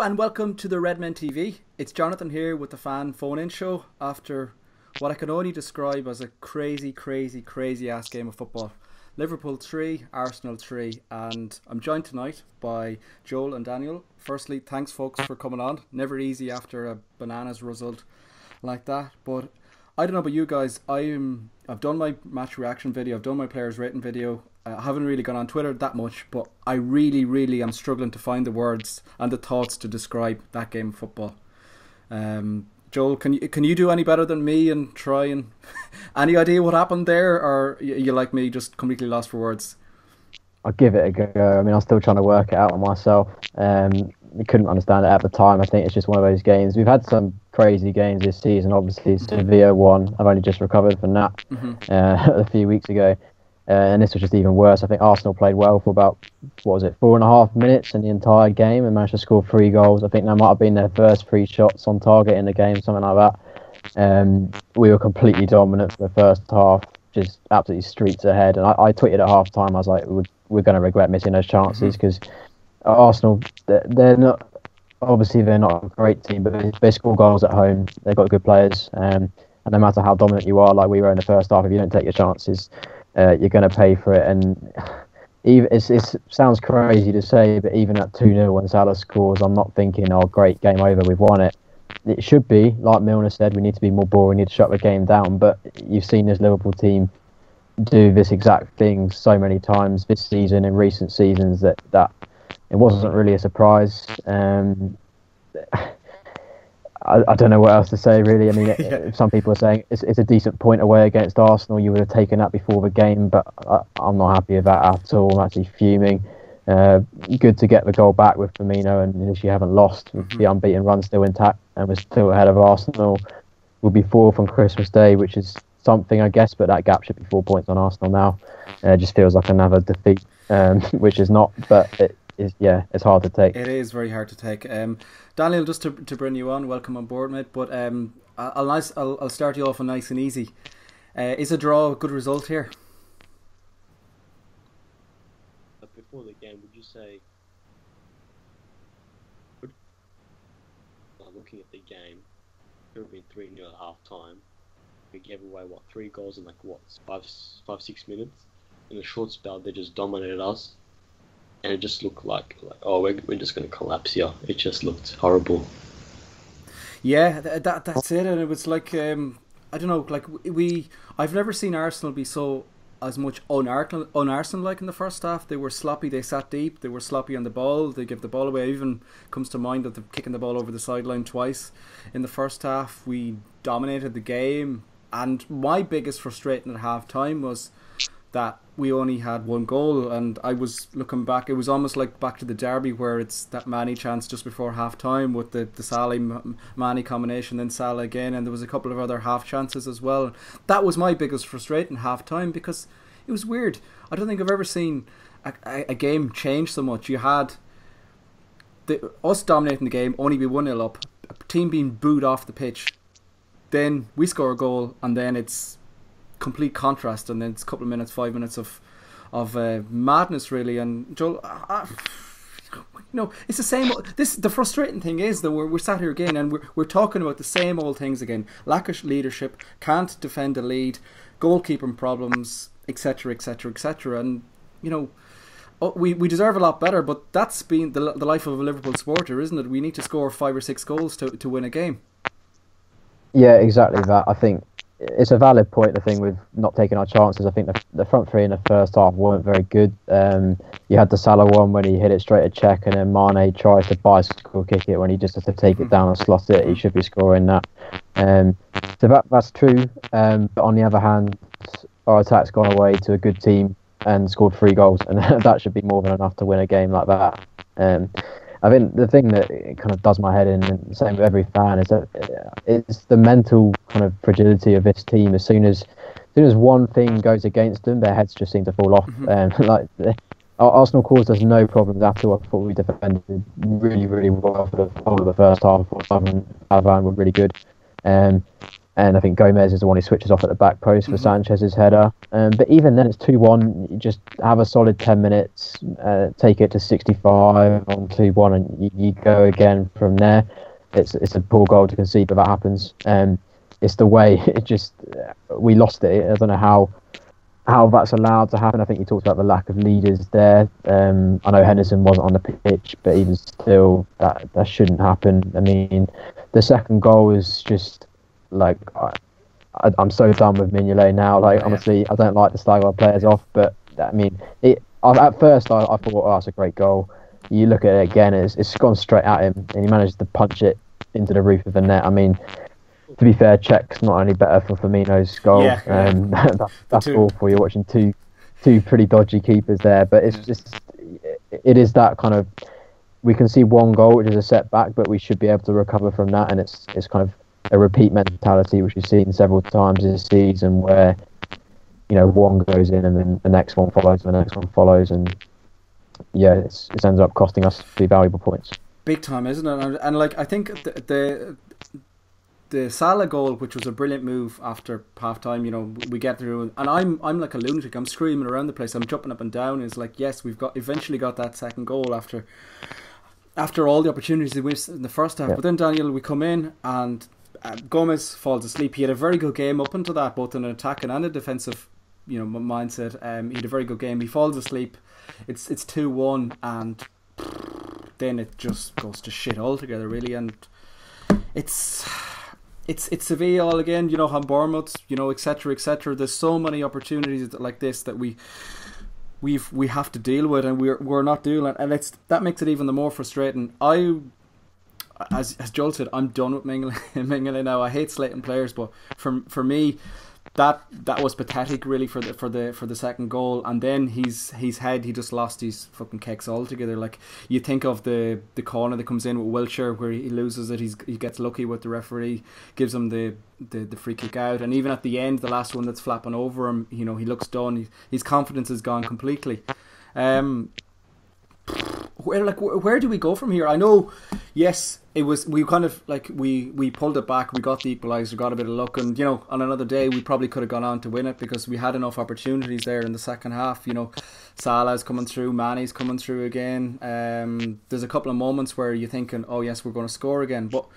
and welcome to the Redmen TV. It's Jonathan here with the fan phone-in show after what I can only describe as a crazy ass game of football. Liverpool 3, Arsenal 3, and I'm joined tonight by Joel and Daniel. Firstly, thanks folks for coming on. Never easy after a bananas result like that, but I don't know about you guys. I've done my match reaction video, I've done my players rating video. I haven't really gone on Twitter that much, but I really am struggling to find the words and the thoughts to describe that game of football. Joel, can you do any better than me and try and any idea what happened there, or you like me just completely lost for words? I'll give it a go. I mean, I'm still trying to work it out on myself. We couldn't understand it at the time. I think it's just one of those games. We've had some crazy games this season. Obviously, Sevilla won. I've only just recovered from that a few weeks ago. And this was just even worse. I think Arsenal played well for about, 4.5 minutes in the entire game and managed to score 3 goals. I think that might have been their first 3 shots on target in the game, something like that. We were completely dominant for the first half, just absolutely streets ahead. And I tweeted at half time, I was like, we're going to regret missing those chances because Arsenal, they're not a great team, but they score goals at home. They've got good players. And no matter how dominant you are, like we were in the first half, if you don't take your chances, you're going to pay for it. And even it sounds crazy to say, but even at 2-0 when Salah scores, I'm not thinking, oh, great, game over, we've won it. It should be, like Milner said, we need to be more boring, we need to shut the game down. But you've seen this Liverpool team do this exact thing so many times this season, in recent seasons, that it wasn't really a surprise. I don't know what else to say, really. I mean, Some people are saying it's a decent point away against Arsenal. You would have taken that before the game, but I'm not happy with that at all. I'm actually fuming. Good to get the goal back with Firmino, and at least you haven't lost. The unbeaten run still intact, and we're still ahead of Arsenal. We'll be 4th on Christmas Day, which is something, I guess, but that gap should be 4 points on Arsenal now. It just feels like another defeat, which is not, but it's hard to take. It is very hard to take. Daniel, just to bring you on, welcome on board, mate. But I'll start you off nice and easy. Is a draw a good result here? Before the game, would you say, looking at the game, it would have been 3-0 at half time. We gave away 3 goals in 5-6 minutes. In a short spell, they just dominated us. And it just looked like we're just going to collapse here. It just looked horrible. Yeah, that's it. And it was like, I don't know, like I've never seen Arsenal be so as much un-Arsenal-like in the first half. They were sloppy, they sat deep, they were sloppy on the ball, they give the ball away. It even comes to mind that they're kicking the ball over the sideline twice in the first half. We dominated the game, and my biggest frustration at half time was that we only had 1 goal, and I was looking back, it was almost like back to the derby where it's that Manny chance just before half time with the Salah Manny combination, then Salah again, and there was a couple of other half chances as well. That was my biggest frustration half time, because it was weird. I don't think I've ever seen a game change so much. You had us dominating the game, only be 1-0 up, a team being booed off the pitch, then we score a goal, and then it's complete contrast, and then it's a couple of minutes, 5 minutes of madness, really. And Joel, it's the same. The frustrating thing is that we're sat here again, and we're talking about the same old things again. Lack of leadership, can't defend a lead, goalkeeping problems, etc. And we deserve a lot better, but that's been the life of a Liverpool supporter, isn't it? We need to score 5 or 6 goals to win a game. Yeah, exactly that. I think it's a valid point, the thing with not taking our chances. I think the front 3 in the first half weren't very good. You had the Salah one when he hit it straight at Czech, and then Mane tries to bicycle kick it when he just has to take it down and slot it. He should be scoring that. So that's true. But on the other hand, our attack's gone away to a good team and scored 3 goals, and that should be more than enough to win a game like that. I think the thing that kind of does my head in, and same with every fan, is that it's the mental kind of fragility of this team. As soon as one thing goes against them, their heads just seem to fall off. Arsenal caused us no problems at all. I thought we defended really well for the whole of the first half. I thought Southern Alvan were really good. and I think Gomez is the one who switches off at the back post for Sanchez's header. But even then, it's 2-1. You just have a solid 10 minutes, take it to 65 on 2-1, and you go again from there. It's a poor goal to concede, but that happens. It's the way it just we lost it. I don't know how that's allowed to happen. I think you talked about the lack of leaders there. I know Henderson wasn't on the pitch, but even still, that shouldn't happen. I mean, the second goal was just like I'm so done with Mignolet now. Like, honestly, I don't like to slag our players off, but I mean, at first I thought, oh, that's a great goal. You look at it again, it's gone straight at him, and he managed to punch it into the roof of the net. I mean, to be fair, Czech's not only better for Firmino's goal. That's awful. You're watching two pretty dodgy keepers there, but it's just it is that kind of, we can see one goal which is a setback, but we should be able to recover from that, and it's kind of a repeat mentality which we've seen several times this season, where one goes in and then the next one follows, and it ends up costing us the valuable points. Big time, isn't it? And like, I think the Salah goal, which was a brilliant move after half time, we get through, and I'm like a lunatic. I'm screaming around the place. I'm jumping up and down. It's like, yes, we've eventually got that second goal after all the opportunities we missed in the first half. But then, Daniel, we come in and Gomez falls asleep. He had a very good game up until that, both in an attacking and a defensive mindset. He had a very good game. He falls asleep. It's 2-1, and then it just goes to shit altogether, really. And it's Sevilla all again, on Bournemouth, etc. There's so many opportunities like this that we have to deal with, and we're not doing it, and that makes it even the more frustrating. As Joel said, I'm done with Mignolet now. I hate slating players, but for me, that was pathetic, really, for the second goal. And then he just lost his fucking kicks altogether. Like, you think of the corner that comes in with Wiltshire, where he loses it. He gets lucky with the referee, gives him the free kick out, and even at the end, the last one that's flapping over him, he looks done. His confidence is gone completely. Where do we go from here? I know, yes, we kind of like we pulled it back, we got the equaliser, got a bit of luck, and on another day we probably could have gone on to win it, because we had enough opportunities there in the second half. Salah's coming through, Mane's coming through again. There's a couple of moments where you're thinking, oh yes, we're going to score again, but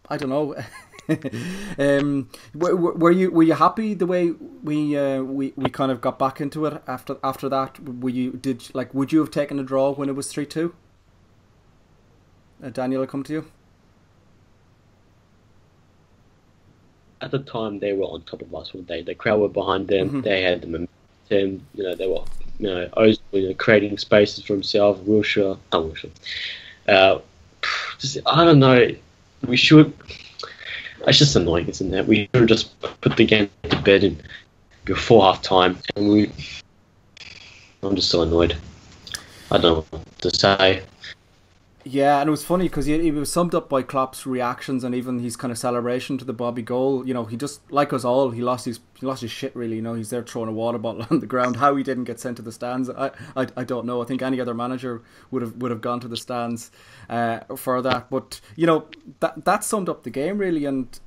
I don't know. Were you happy the way we kind of got back into it after that? Would you have taken a draw when it was 3-2? Daniel, I'll come to you. At the time, they were on top of us, weren't they? The crowd were behind them. Mm-hmm. They had the momentum. They were Ozil, creating spaces for himself. Wilshere. I don't know. We should. It's just annoying, isn't it? We should have just put the game to bed before half time, and I'm just so annoyed. I don't know what to say. Yeah, and it was funny because he was summed up by Klopp's reactions and even his kind of celebration to the Bobby goal. He just, like us all, he lost his shit, really. He's there throwing a water bottle on the ground. How he didn't get sent to the stands, I don't know. I think any other manager would have gone to the stands for that. But that summed up the game, really. And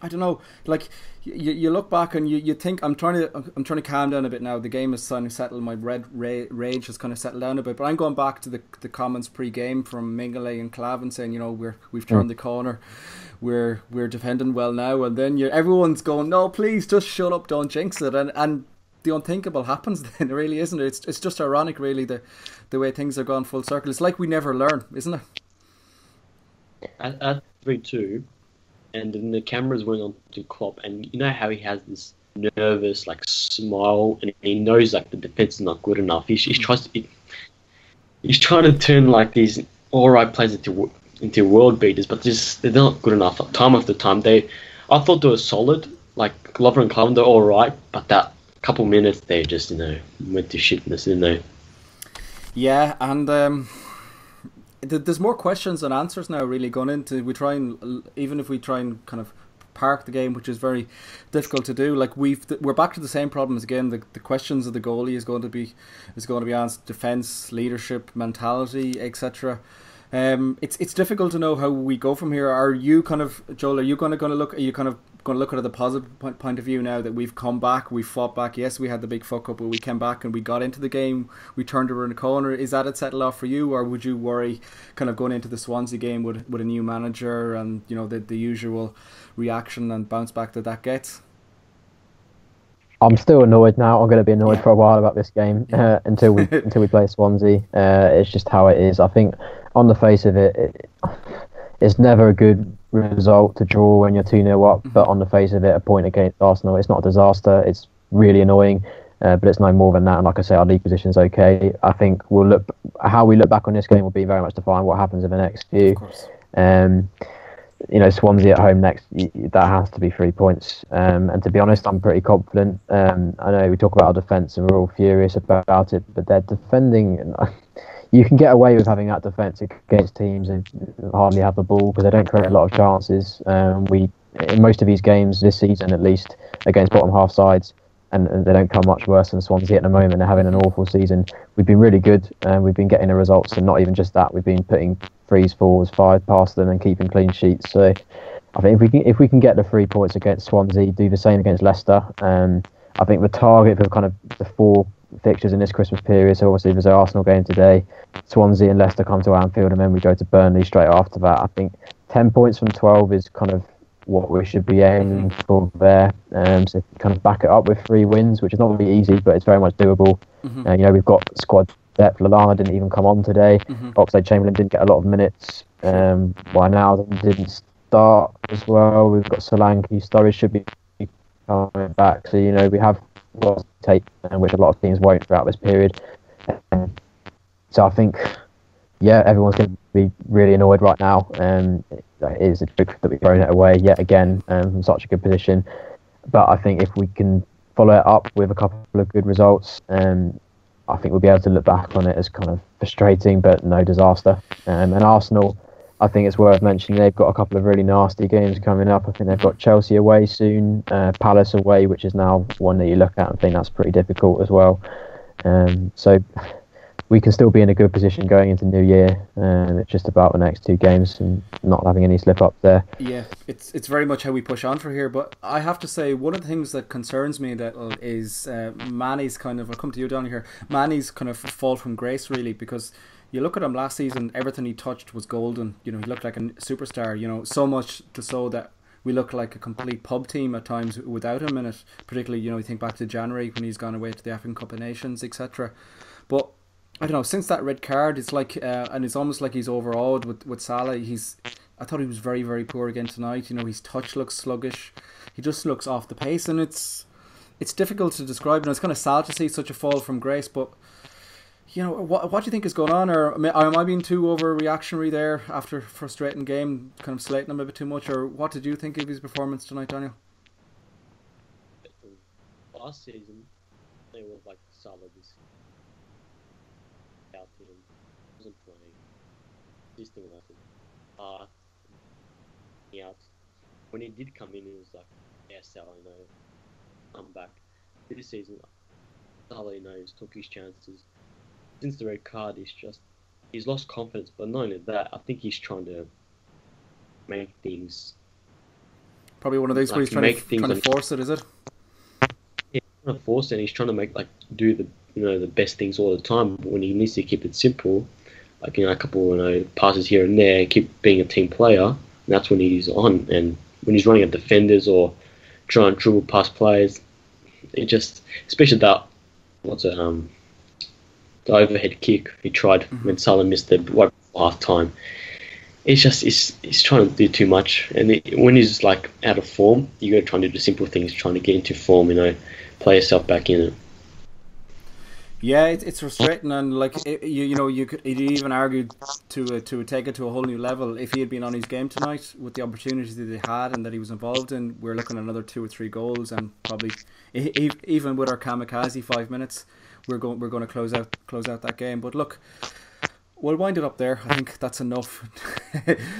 I don't know, like you look back and you think, I'm trying to calm down a bit now. The game is starting to settle. My rage has kind of settled down a bit. But I'm going back to the comments pre-game from Mignolet and Clavin saying, we've turned the corner, we're defending well now, and then everyone's going, no, please just shut up, don't jinx it, and the unthinkable happens. Then, really, isn't it? It's just ironic, really, the way things are gone full circle. It's like we never learn, isn't it? At 3-2. And then the cameras went on to Klopp, and you know how he has this nervous smile, and he knows the defense is not good enough. He's trying to turn these all right players into world beaters, but they're not good enough. Time after time, I thought they were solid. Like Glover and Clown, they're all right, but that couple minutes they just went to shitness, didn't they? Yeah, and there's more questions than answers now, really, going into. Even if we try and kind of park the game, which is very difficult to do. Like we're back to the same problems again. The questions of the goalie is going to be answered. Defense, leadership, mentality, etc. It's difficult to know how we go from here. Are you kind of, Joel? Are you going to look? Are you kind of going to look at it the positive point of view now that we've come back, we fought back? Yes, we had the big fuck up, but we came back and we got into the game. We turned around the corner. Is that it settled off for you, or would you worry kind of going into the Swansea game with a new manager and the usual reaction and bounce back that gets? I'm still annoyed now. I'm going to be annoyed for a while about this game until we play Swansea. It's just how it is. I think on the face of it, it's never a good result to draw when you're 2-0 up. But on the face of it, a point against Arsenal, it's not a disaster. It's really annoying, but it's no more than that. And like I say, our league position is okay. I think how we look back on this game will be very much defined what happens in the next few. Of course. Swansea at home next, that has to be 3 points. And to be honest, I'm pretty confident. I know we talk about our defence and we're all furious about it, but they're defending. You can get away with having that defence against teams who hardly have the ball because they don't create a lot of chances. In most of these games this season, at least against bottom half sides, and they don't come much worse than Swansea at the moment. They're having an awful season. We've been really good, and we've been getting the results, and not even just that. We've been putting 3s, 4s, 5 past them and keeping clean sheets. So I think if we can get the 3 points against Swansea, do the same against Leicester. I think the target for kind of the 4 fixtures in this Christmas period. So obviously there's an Arsenal game today, Swansea and Leicester come to Anfield, and then we go to Burnley straight after that. I think 10 points from 12 is kind of what we should be aiming for there. So kind of back it up with 3 wins, which is not really easy, but it's very much doable. We've got squad depth. Lallana didn't even come on today. Oxlade-Chamberlain didn't get a lot of minutes. Wijnaldum didn't start as well. We've got Solanke. Sturridge should be coming back. So, we have lots to take, which a lot of teams won't throughout this period. So I think, everyone's going to be really annoyed right now. It is a joke that we've thrown it away yet again from such a good position. But I think if we can follow it up with a couple of good results, I think we'll be able to look back on it as kind of frustrating, but no disaster. And Arsenal, I think it's worth mentioning, they've got a couple of really nasty games coming up. I think they've got Chelsea away soon, Palace away, which is now one that you look at and think that's pretty difficult as well. So we can still be in a good position going into New Year. It's just about the next 2 games and not having any slip-ups there. Yeah, it's very much how we push on for here. But I have to say, one of the things that concerns me is Mane's kind of, I'll come to you down here, Mane's kind of fall from grace, really, because you look at him last season, everything he touched was golden. He looked like a superstar, so much so that we look like a complete pub team at times without him in it. Particularly, you think back to January when he's gone away to the African Cup of Nations, etc. But I don't know, since that red card, it's like, and it's almost like he's overawed with Salah. I thought he was very, very poor again tonight. His touch looks sluggish. He just looks off the pace, and it's difficult to describe. And it's kind of sad to see such a fall from grace. But what do you think is going on? Or am I being too overreactionary there after a frustrating game, kind of slating him a bit too much? Or what did you think of his performance tonight, Daniel? Last season, they were like solid. Wasn't playing. This thing happened. When he did come in, it was like, Salah, I'm back. This season, Salah, he's took his chances. Since the red card, he's lost confidence. But not only that, I think he's trying to make things. Probably one of those where he's trying to force it, is it? Yeah, he's trying to force it. And he's trying to make do the best things all the time. But when he needs to keep it simple, a couple passes here and there, keep being a team player, and that's when he's on. And when he's running at defenders or trying to dribble past players, it just, especially that, the overhead kick he tried when Salah missed the right half time. It's just he's trying to do too much, and when he's out of form, you got to try and do the simple things, trying to get into form, play yourself back in it. Yeah, it's frustrating, and you could even argue to take it to a whole new level. If he had been on his game tonight with the opportunities that he had and that he was involved in, we're looking at another 2 or 3 goals, and probably even with our kamikaze 5 minutes, we're going to close out that game. But look, we'll wind it up there. I think that's enough.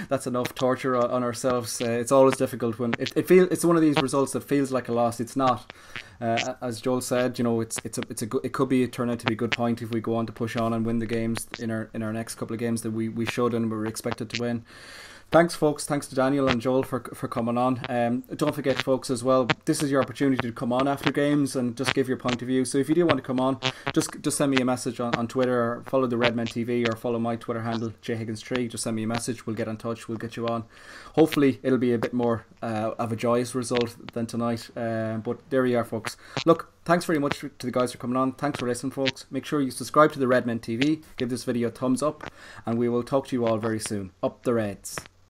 That's enough torture on ourselves. It's always difficult when it's one of these results that feels like a loss. It's not. As Joel said, you know, it could turn out to be a good point if we go on to push on and win the games in our next couple of games that we should and we're expected to win. Thanks, folks. Thanks to Daniel and Joel for coming on. Don't forget, folks, as well, this is your opportunity to come on after games and just give your point of view. So if you do want to come on, just send me a message on Twitter, or follow the Redmen TV, or follow my Twitter handle, jhiggins3. Just send me a message. We'll get in touch. We'll get you on. Hopefully, it'll be a bit more of a joyous result than tonight. But there you are, folks. Look, thanks very much to the guys for coming on. Thanks for listening, folks. Make sure you subscribe to the Redmen TV. Give this video a thumbs up. And we will talk to you all very soon. Up the Reds.